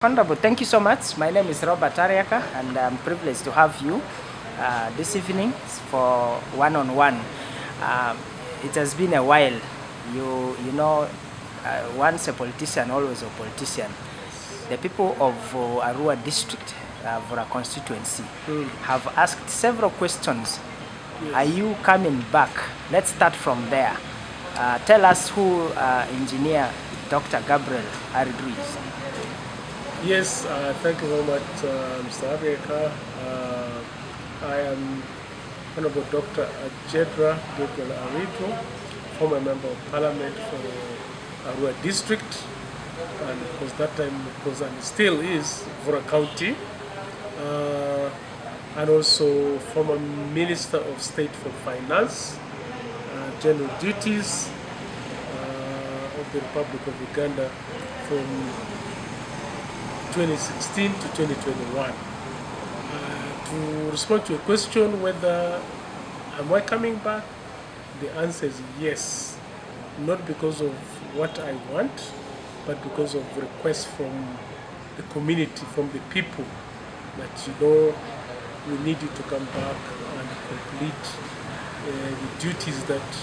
Honorable, thank you so much. My name is Robert Ariaka, and I'm privileged to have you this evening for one-on-one. It has been a while. You know, once a politician, always a politician. The people of Arua district, Vurra constituency, have asked several questions. Yes. Are you coming back? Let's start from there. Tell us who engineer Dr. Gabriel Aridru is. Yes, thank you very much, Mr. Ajedra. I am Honorable Dr. Ajedra Gabriel Aridru, former Member of Parliament for Arua District, and because that time, because and still is Vurra County, and also former Minister of State for Finance, General Duties of the Republic of Uganda from 2016 to 2021. To respond to a question whether am I coming back, the answer is yes. Not because of what I want, but because of requests from the community, from the people, that we need you to come back and complete the duties that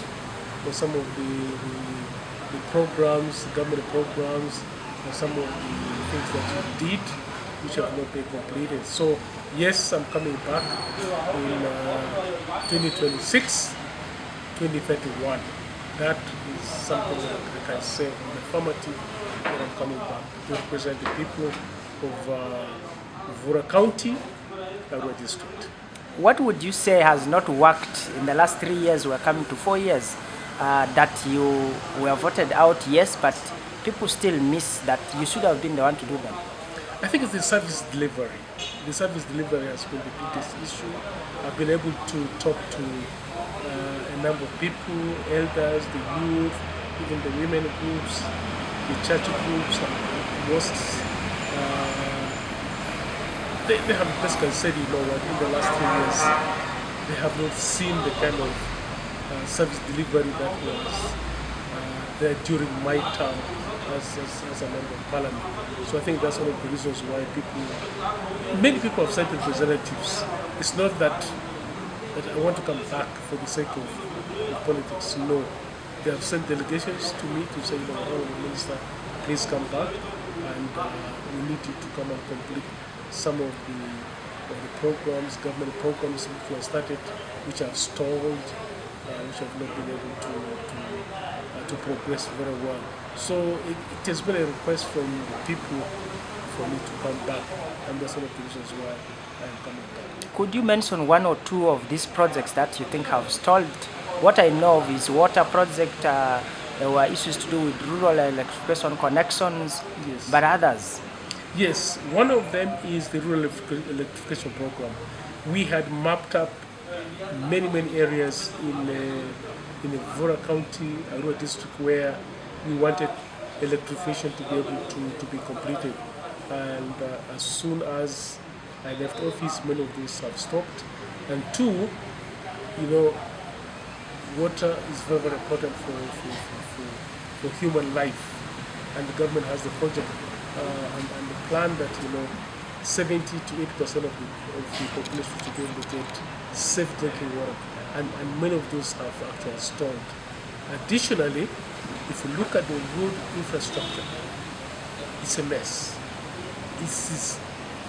for some of the programs, government programs, and some of the things that you did which have not been completed. So yes, I'm coming back in 2026, 2031. That is something that I can say in the affirmative that I'm coming back to represent the people of Vurra County, Arua District. What would you say has not worked in the last 3 years? We're coming to 4 years that you were voted out, yes, but people still miss that you should have been the one to do them? I think it's the service delivery. The service delivery has been the biggest issue. I've been able to talk to a number of people, elders, the youth, even the women groups, the church groups, and mosques. They have basically said, in the last 3 years, they have not seen the kind of service delivery that was there during my term as a member of parliament. So I think that's one of the reasons why many people have sent representatives. It's not that I want to come back for the sake of politics. No, they have sent delegations to me to say, Honourable Minister, please come back, and we need you to come and complete some of the programs, government programs which were started, which have stalled, which have not been able to progress very well. So it has been a request from the people for me to come back, and that's one of the reasons why I am coming back. Could you mention one or two of these projects that you think have stalled? What I know of is water project. There were issues to do with rural electrification connections, yes. But others? Yes, one of them is the rural electrification program. We had mapped up many areas in the Vurra County, Arua District, where we wanted electrification to be able to be completed. And as soon as I left office, many of those have stopped. And two, water is very important for human life. And the government has the project and the plan that 70 to 80% of the population to be able to get safe drinking water, and many of those have actually stalled. Additionally, if you look at the road infrastructure, it's a mess. It is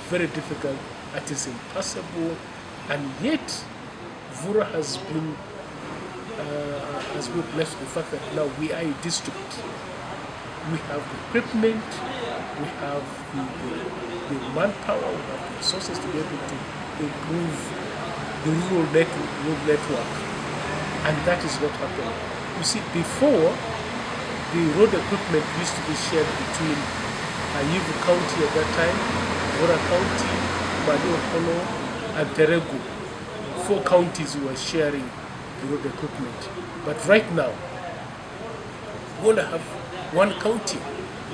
very difficult. It is impossible, and yet Vurra has been blessed with the fact that now we are a district. We have the equipment, we have the manpower, we have the resources to be able to improve the rural road network, and that is not happening. You see, before, the road equipment used to be shared between Ajedra County at that time, Vurra County, Madi-Okono, and Teregu. 4 counties were sharing the road equipment. But right now, we want to have one county.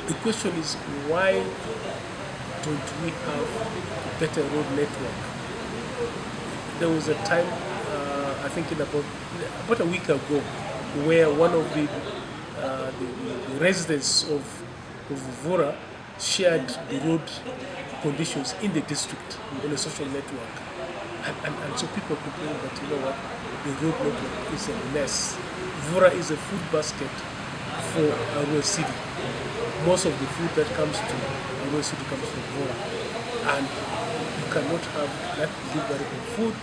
The question is, why don't we have a better road network? There was a time, I think about a week ago, where one of the residents of Vurra shared the road conditions in the district on a social network. And so people complain that, you know what, the road network is a mess. Vurra is a food basket for our city. Most of the food that comes to our city comes from Vurra. And you cannot have that delivery of food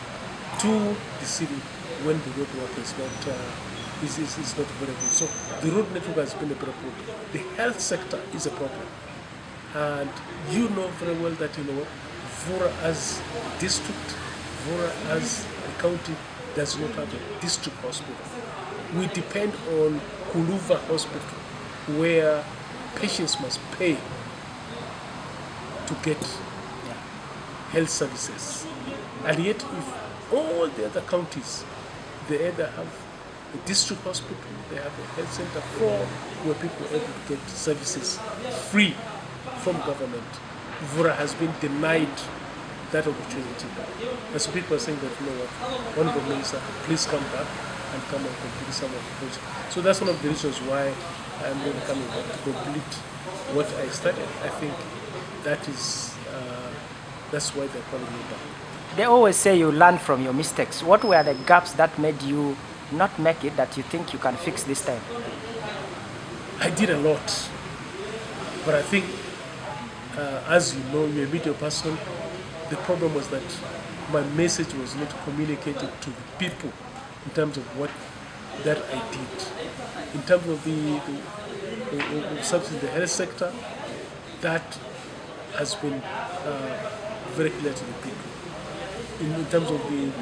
to the city when the road work is not very good. So the road network has been a problem. The health sector is a problem. And you know very well that, you know, Vurra as district, Vurra as a county does not have a district hospital. We depend on Kuluva Hospital, where patients must pay to get health services. And yet, if all the other counties, they either have a district hospital, they have a health center where people are able to get services free from government. Vurra has been denied that opportunity. And so people are saying that, you know what, Honorable Minister, please come back and come and complete some of the projects. So that's one of the reasons why I'm going to come back to complete what I started. I think that is, that's why they're calling me back. They always say you learn from your mistakes. What were the gaps that made you not make it that you think you can fix this time? I did a lot, but I think, as you know, you're a media person, the problem was that my message was not communicated to the people in terms of what that I did. In terms of the subsidy in the health sector, that has been very clear to the people. In terms of the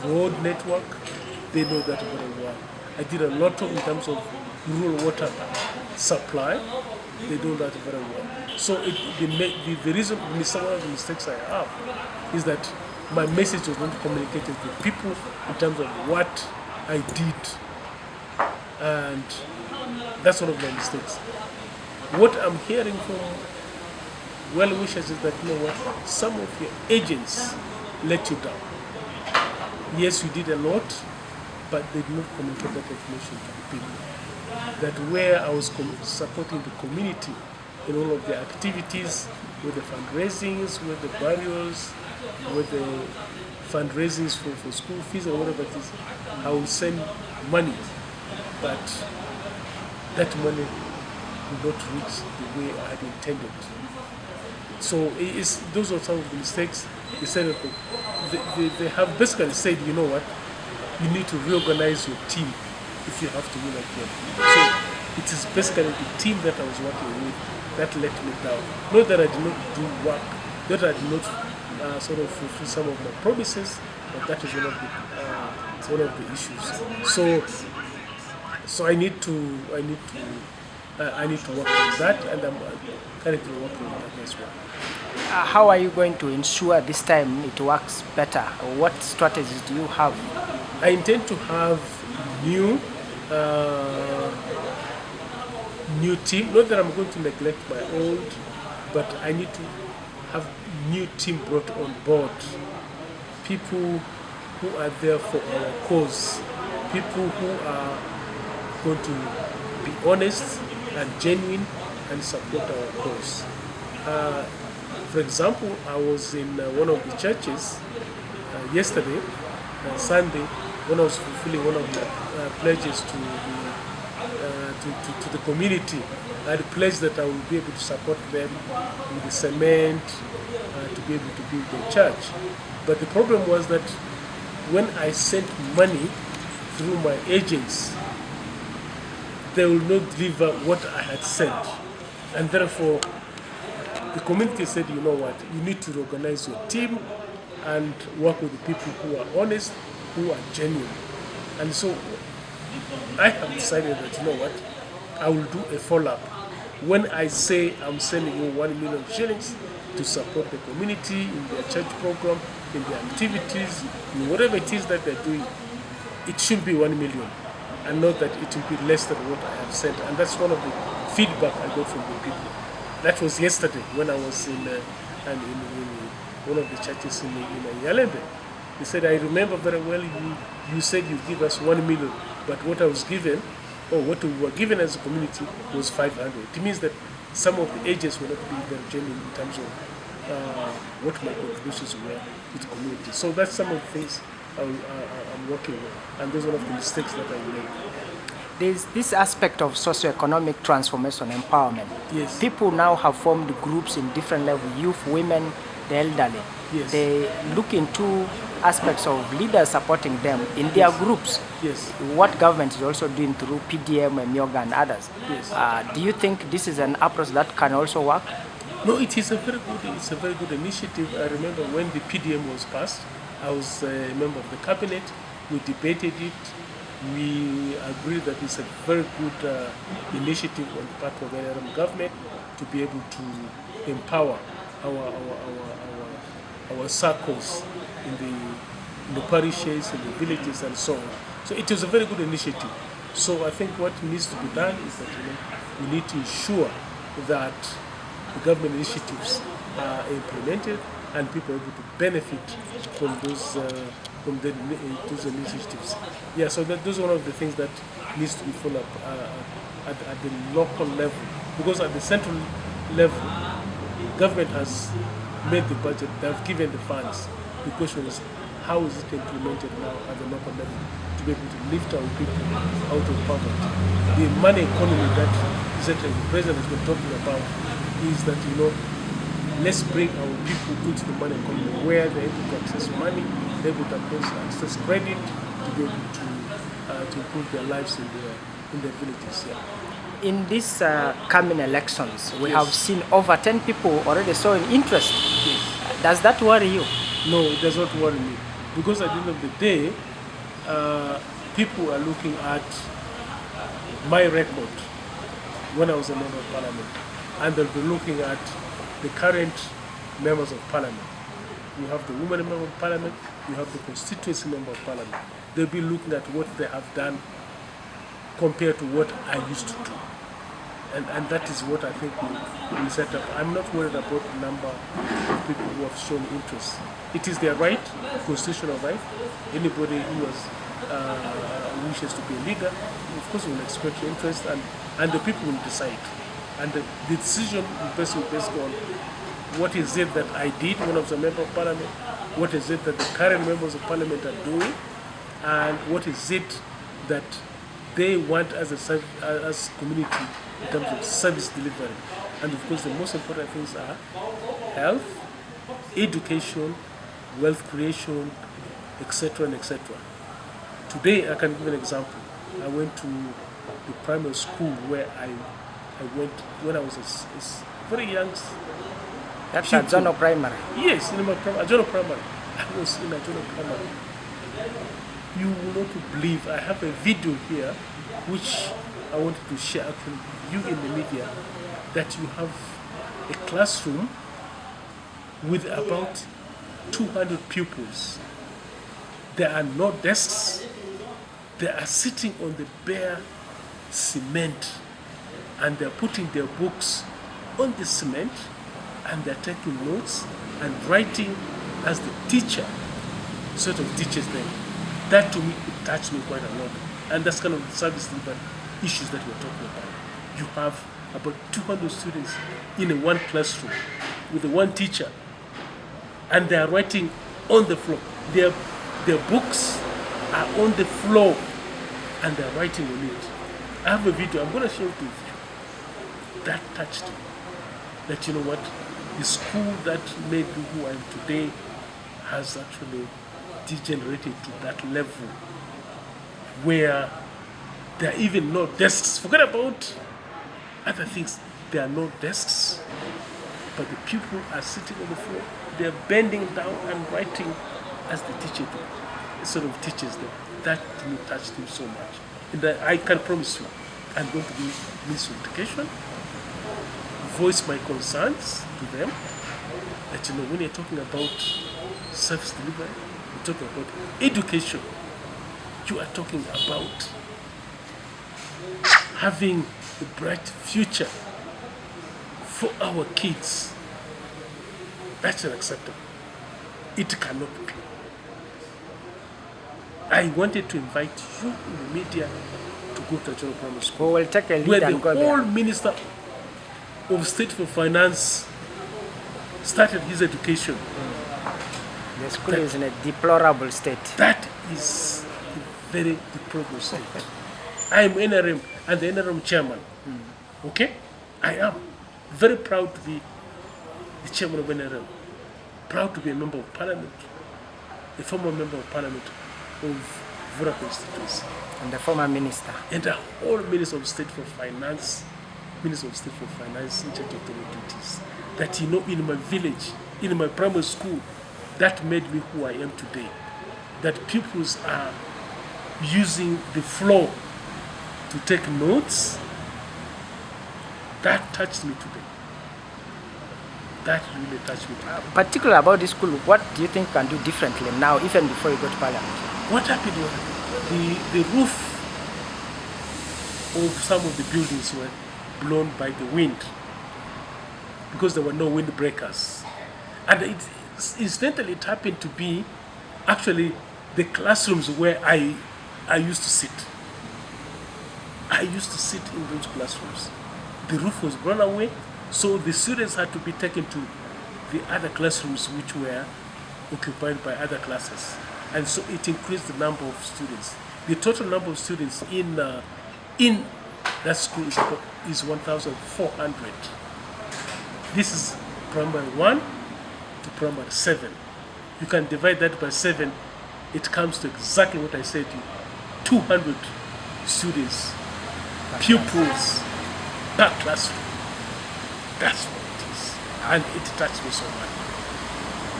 road network, they know that very well. I did a lot in terms of rural water supply, they know that very well. So the reason, some of the mistakes I have is that my message was not communicated to people in terms of what I did. And that's one of my mistakes. What I'm hearing from well-wishers is that, you know what, some of your agents let you down. Yes, you did a lot, but they did not communicate that information to the people. That where I was supporting the community in all of the activities, with the fundraisings, with the burials, with the fundraisings for school fees or whatever it is, I will send money, but that money will not reach the way I had intended. So those are some of the mistakes. They said they have basically said, you know what, you need to reorganize your team if you have to win again. So it is basically the team that I was working with that let me down. Not that I did not do work, not that I did not sort of fulfill some of my promises, but that is one of the issues. So I need to work on that, and I'm currently working on that as well. How are you going to ensure this time it works better? What strategies do you have? I intend to have new team. Not that I'm going to neglect my old, but I need to have new team brought on board. People who are there for our cause. People who are going to be honest and genuine and support our cause. For example, I was in one of the churches yesterday, Sunday, when I was fulfilling one of my pledges to the community. I had pledged that I would be able to support them with the cement to be able to build their church. But the problem was that when I sent money through my agents, they will not deliver what I had sent. And therefore, the community said, you know what, you need to organize your team and work with the people who are honest, who are genuine. And so I have decided that, you know what, I will do a follow-up. When I say I'm sending you 1 million shillings to support the community in their church program, in their activities, in whatever it is that they're doing, it should be 1 million. And not that it will be less than what I have sent. And that's one of the feedback I got from the people. That was yesterday when I was in one of the churches in Yalembe. They said, I remember very well you said you give us 1 million, but what I was given, or what we were given as a community was 500. It means that some of the agents will not be very genuine in terms of what my contributions were to the community. So that's some of the things I'm working with, and those are one of the mistakes that I made. There's this aspect of socioeconomic transformation, empowerment. Yes. People now have formed groups in different levels, youth, women, the elderly. Yes. They look into aspects of leaders supporting them in their groups. Yes. What government is also doing through PDM and Yoga and others. Yes. Do you think this is an approach that can also work? No, it's a very good initiative. I remember when the PDM was passed, I was a member of the cabinet. We debated it. We agreed that it's a very good initiative on the part of the NRM government to be able to empower our circles in the parishes, in the villages, and so on. So it was a very good initiative. So I think what needs to be done is that we need to ensure that the government initiatives are implemented and people are able to benefit from those initiatives. Yeah, so those are one of the things that needs to be followed up at the local level, because at the central level, government has made the budget, they have given the funds. The question is, how is it implemented now at the local level to be able to lift our people out of poverty? The money economy that the president has been talking about is that, let's bring our people into the money economy where they're able to access money, they're able to access credit to be able to improve their lives in their villages. Yeah. In these coming elections, we Yes. have seen over 10 people already showing interest. Yes. Does that worry you? No, it does not worry me, because at the end of the day, people are looking at my record when I was a member of parliament, and they'll be looking at the current members of parliament. You have the women member of parliament, you have the constituency member of parliament. They'll be looking at what they have done compared to what I used to do. And that is what I think we set up. I'm not worried about the number of people who have shown interest. It is their right, constitutional right. Anybody who wishes to be a leader, of course, will express interest, and the people will decide. And the decision will be based on what is it that I did when I was a member of parliament, what is it that the current members of parliament are doing, and what is it that they want as a community in terms of service delivery. And of course, the most important things are health, education, wealth creation, etc. and etc. Today, I can give an example. I went to the primary school where I went when I was a very young. That's pupil. Ajedra primary. Yes, in Ajedra primary. I was in Ajedra primary. You will not believe, I have a video here which I wanted to share actually with you in the media, that you have a classroom with about 200 pupils. There are no desks. They are sitting on the bare cement, and they're putting their books on the cement, and they're taking notes and writing as the teacher sort of teaches them. That to me, it touched me quite a lot. And that's kind of the service delivery issues that we're talking about. You have about 200 students in one classroom with one teacher, and they are writing on the floor. Their books are on the floor, and they're writing on it. I have a video, I'm going to share it with you. That touched me. That, you know what, the school that made me who I am today has actually degenerated to that level where there are even no desks. Forget about other things. There are no desks, but the people are sitting on the floor. They're bending down and writing as the teacher sort of teaches them. That to me touched me so much. And I can promise you, I'm going to be Minister of Education, voice my concerns to them, that, you know, when you're talking about service delivery, you're talking about education, you are talking about having a bright future for our kids. That's unacceptable. It cannot be. I wanted to invite you in the media to go to Ajedra Primary School, We will take a where lead the and go whole there. minister of State for Finance started his education. The school is in a deplorable state. That is a very deplorable state. I am NRM and the NRM chairman. Okay? I am very proud to be the chairman of NRM. Proud to be a member of parliament, a former member of parliament of Vurra constituency. And the former minister. And the whole Minister of State for Finance, Minister of State for Finance in charge of the duties. That in my village, in my primary school, that made me who I am today. That pupils are using the floor to take notes. That touched me today. That really touched me today. Particularly about this school, what do you think can do differently now, even before you go to parliament? What happened was the roof of some of the buildings were blown by the wind because there were no windbreakers. And incidentally, it happened to be actually the classrooms where I used to sit. I used to sit in those classrooms. The roof was blown away, so the students had to be taken to the other classrooms which were occupied by other classes. And so it increased the number of students. The total number of students in that school is 1,400. This is primary 1 to primary 7. You can divide that by 7. It comes to exactly what I said to you. 200 students, pupils, per classroom. That's what it is. And it touched me so much.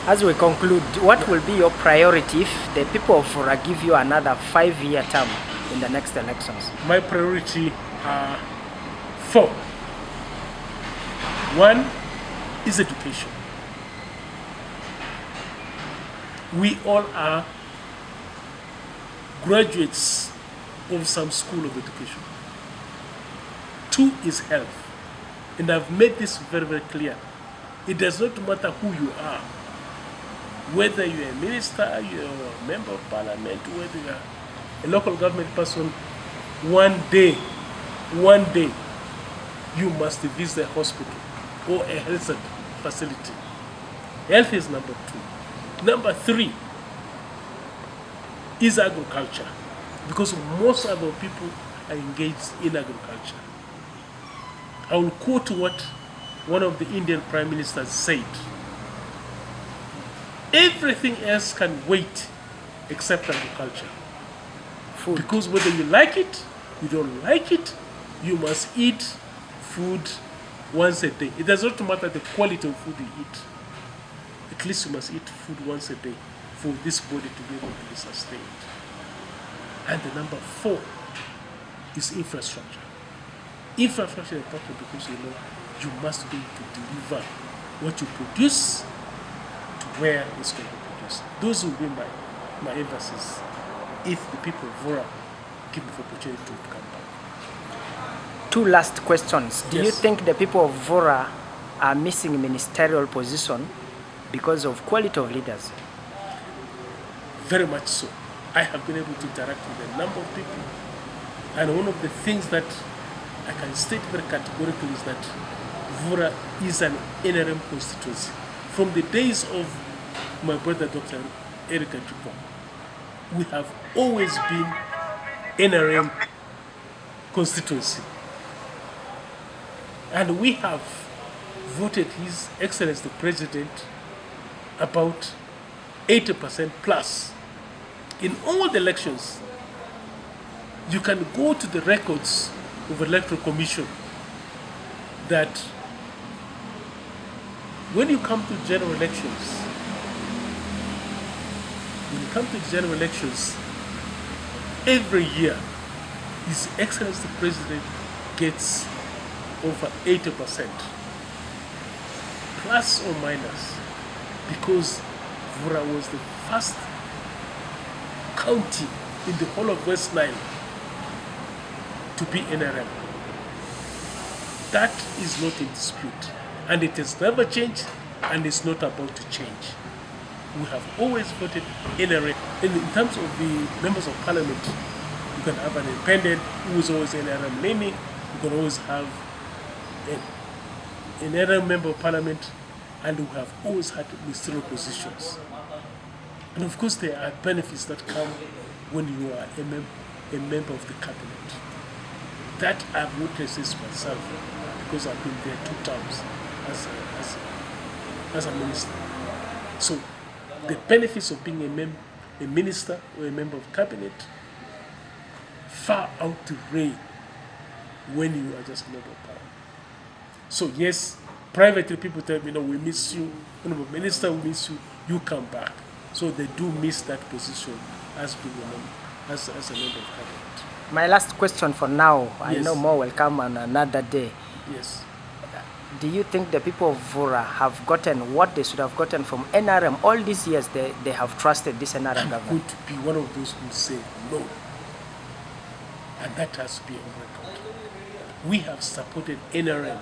As we conclude, what will be your priority if the people of Vurra give you another 5-year term in the next elections? My priority are 4. 1 is education. We all are graduates of some school of education. 2 is health. And I've made this very, very clear. It does not matter who you are. Whether you're a minister, you're a member of parliament, whether you're a local government person, one day, you must visit a hospital or a health facility. Health is number 2. Number 3 is agriculture, because most of our people are engaged in agriculture. I will quote what one of the Indian prime ministers said. Everything else can wait except agriculture. Food. Because whether you like it, you don't like it, you must eat food once a day. It does not matter the quality of food you eat. At least you must eat food once a day for this body to be able to be sustained. And the number 4 is infrastructure. Infrastructure is important because you must be able to deliver what you produce to where it's going to be produced. Those will be my emphasis if the people of Vurra give me the opportunity to come back. 2 last questions. Do Yes. you think the people of Vurra are missing ministerial position because of quality of leaders? Very much so. I have been able to interact with a number of people, and one of the things that I can state very categorically is that Vurra is an NRM constituency. From the days of my brother Dr. Ajedra, we have always been NRM constituency. And we have voted His Excellency the President about 80% plus. In all the elections, you can go to the records of Electoral Commission that when you come to general elections, every year, His Excellency the President gets over 80%, plus or minus, because Vurra was the first county in the whole of West Nile to be NRM. That is not in dispute, and it has never changed, and it's not about to change. We have always voted NRM. In terms of the members of parliament, you can have an independent who is always NRM naming. You can always have an NRM member of parliament, and we have always had ministerial positions. And of course, there are benefits that come when you are a member of the cabinet. That I've witnessed this myself because I've been there 2 terms as a minister. So the benefits of being a minister or a member of cabinet far outweigh when you are just a member of parliament. So yes, privately people tell me, no, we miss you, minister, we miss you, you come back. So they do miss that position as being a member, as a member of cabinet. My last question for now, Yes. I know more will come on another day. Yes. Do you think the people of Vurra have gotten what they should have gotten from NRM? All these years they have trusted this NRM I'm government. going to be one of those who say no. And that has to be on record. We have supported NRM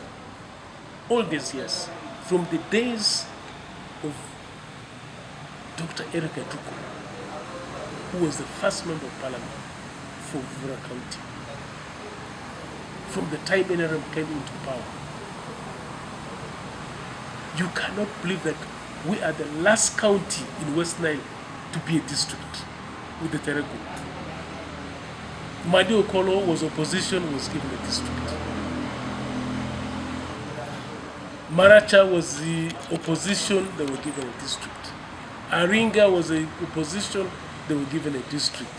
all these years, from the days of Dr. Ajedra, who was the first member of parliament for Vurra County. From the time NRM came into power, you cannot believe that we are the last county in West Nile to be a district with the Terego. Madi Okolo was opposition, was given a district. Maracha was the opposition, they were given a district. Aringa was the opposition, they were given a district.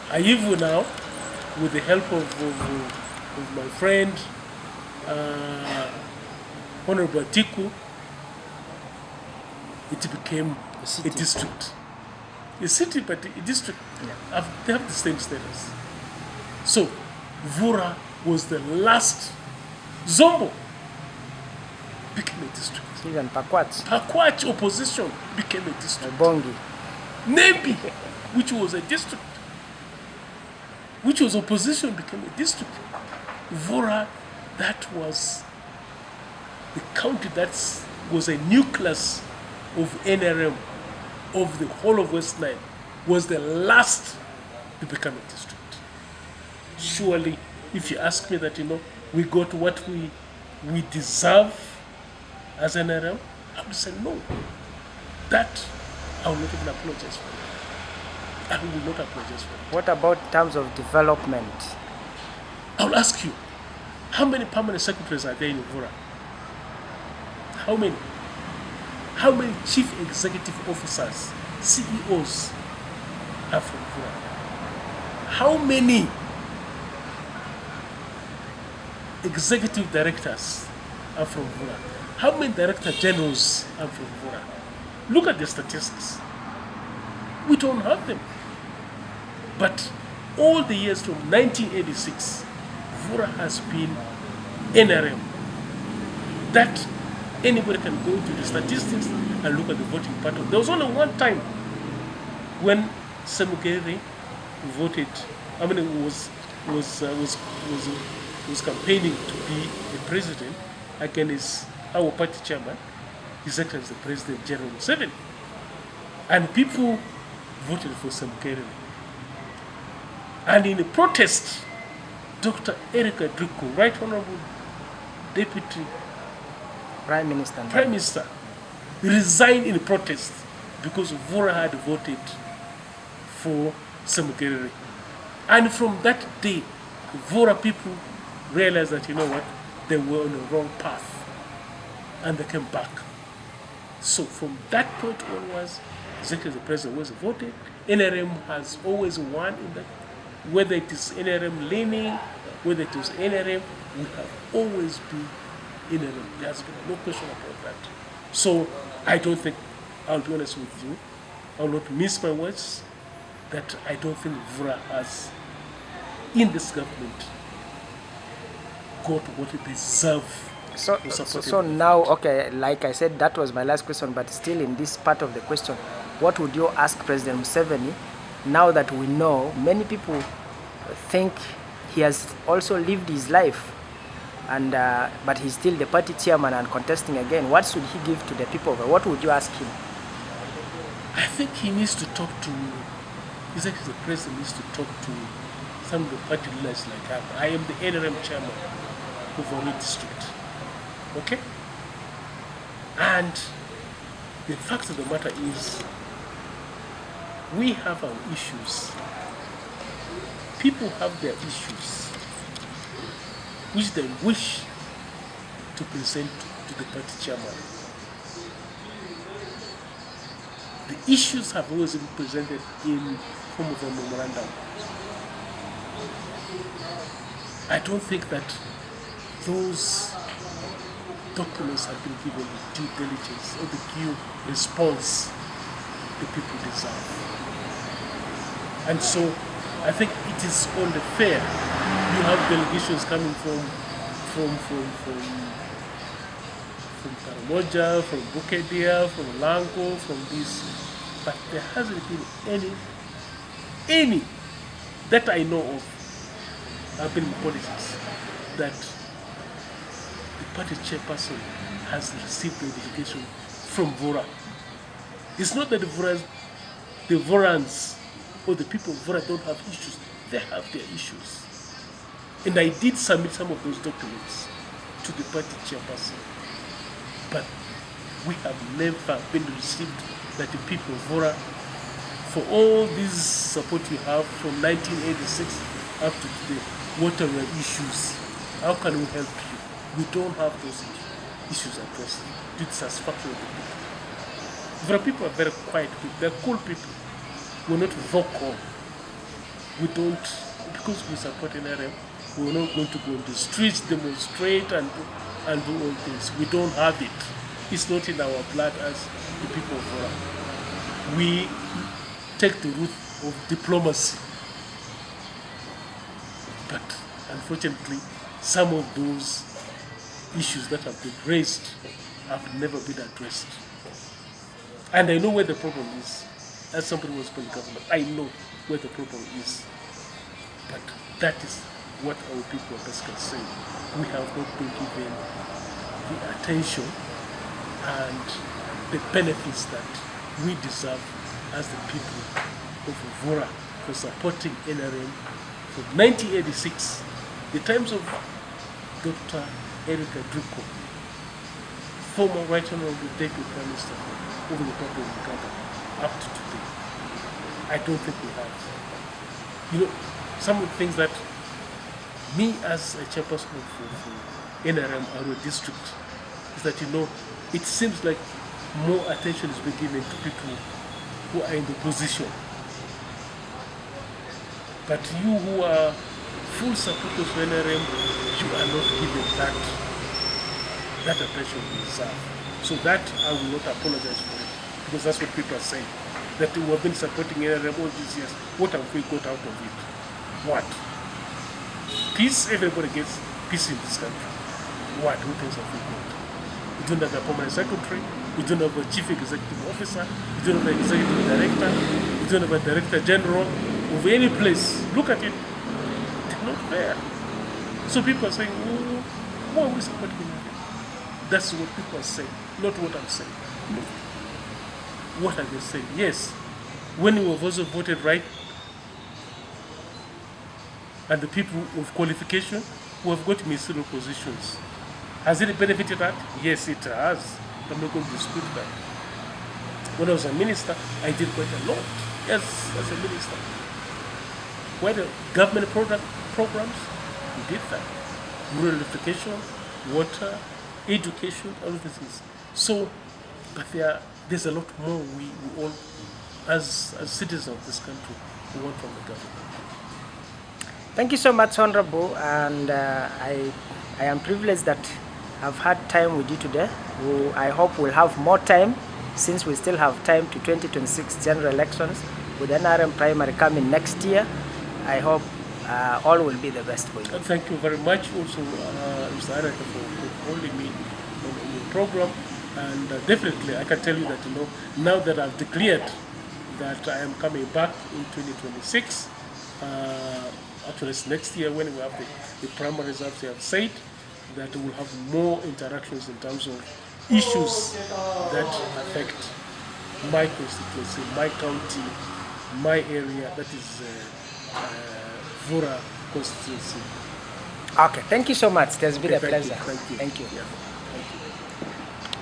Ayivu now, with the help of my friend, Honorable Atiku, it became a district. A city, but a district. Yeah. They have the same status. So, Vurra was the last. Zombo became a district. Even Pakwach, Pakwach opposition became a district. Bongi. Nembi, which was a district, which was opposition, became a district. Vurra, that was the county that was a nucleus of NRM, of the whole of West Nile, was the last to become a district. Surely, if you ask me that, we got what we deserve as NRM, I would say no. That I will not even apologize for. I will not apologize for. What about terms of development? I will ask you, how many permanent secretaries are there in Vurra? How many? How many chief executive officers, CEOs, are from Vurra? How many executive directors are from Vurra? How many director generals are from Vurra? Look at the statistics. We don't have them. But all the years from 1986, Vurra has been NRM. That anybody can go to the statistics and look at the voting pattern. There was only one time when Semugere voted. Was campaigning to be the president against our party chairman, His Excellency the President General Museveni, and people voted for Semugere. And in a protest, Dr. Ajedra, Right Honorable Deputy Prime Minister. Prime Minister, resigned in protest because Vurra had voted for Semugere. And from that day, Vurra people realized that, they were on the wrong path. And they came back. So from that point onwards, exactly the president was voted. NRM has always won in that. Whether it is NRM leaning, whether it is NRM, we have always been NRM. There's been no question about that. So I don't think, I'll be honest with you, I will not miss my words, that I don't think Vurra has, in this government, got what it deserves. So now, okay, like I said, that was my last question, but still in this part of the question, what would you ask President Museveni, now that we know many people think he has also lived his life, and but he's still the party chairman and contesting again? What should he give to the people? What would you ask him? I think he needs to talk to, His Excellency the President needs to talk to some of the party leaders like I am the NRM chairman of Vurra district. Okay? And the fact of the matter is, we have our issues. People have their issues, which they wish to present to the party chairman. The issues have always been presented in form of a memorandum. I don't think that those documents have been given the due diligence or the due response the people deserve. And so I think it is only fair. You have delegations coming from Karamoja, from Bukedia, from Lango, from this, but there hasn't been any that I know of have been in politics that the party chairperson has received notification from Vurra. It's not that the Vurrans or the people of Vurra don't have issues. They have their issues. And I did submit some of those documents to the party chairperson. But we have never been received that the people of Vurra, for all this support you have from 1986 up to today, what are your issues? How can we help you? We don't have those issues addressed to the satisfaction of the people. Vurra people are very quiet people. They're cool people. We're not vocal. We don't, because we support NRM, we're not going to go on the streets, demonstrate and do all things. We don't have it. It's not in our blood as the people of Vurra. We take the route of diplomacy. But unfortunately, some of those issues that have been raised have never been addressed. And I know where the problem is. As somebody who was from the government, I know where the problem is. But that is what our people are basically saying. We have not been given the attention and the benefits that we deserve as the people of Vurra for supporting NRM from 1986, the times of Dr. Ajedra, former Right Honorable Deputy Prime Minister over the Republic of Uganda, up to today. I don't think we have. You know, some of the things that me as a chairperson for NRM Aridru district is that, you know, it seems like more attention is being given to people who are in the position. But you who are full supporters of NRM, you are not given that attention you deserve. So that I will not apologize for it, because that's what people are saying. That we have been supporting NRM all these years. What have we got out of it? What? Peace, everybody gets peace in this country. What things have we got? We don't have a permanent secretary, we don't have a chief executive officer, we don't have an executive director, we don't have a director general of any place. Look at it. It's not fair. So people are saying, oh, why are we supporting NRM? That's what people are saying, not what I'm saying. No. What are they saying? Yes, when we have also voted right, and the people of qualification who have got ministerial positions, has it benefited that? Yes, it has. I'm not going to dispute that. When I was a minister, I did quite a lot. Yes, as a minister. Quite a government programs, we did that. Rural electrification, water, education, all of these things. So, but there's a lot more we all, as citizens of this country, we want from the government. Thank you so much, Honorable, and I am privileged that I've had time with you today. I hope we'll have more time, since we still have time to 2026 general elections, with NRM primary coming next year. I hope all will be the best for you. Thank you very much also, Mr. Ajedra, for holding me on your program. And definitely, I can tell you that, you know, now that I've declared that I am coming back in 2026, actually it's next year when we have the primary results, I have said that we'll have more interactions in terms of issues that affect my constituency, my county, my area, that is Vurra constituency. Okay, thank you so much. It has been a pleasure. Thank you. Thank you. Yeah.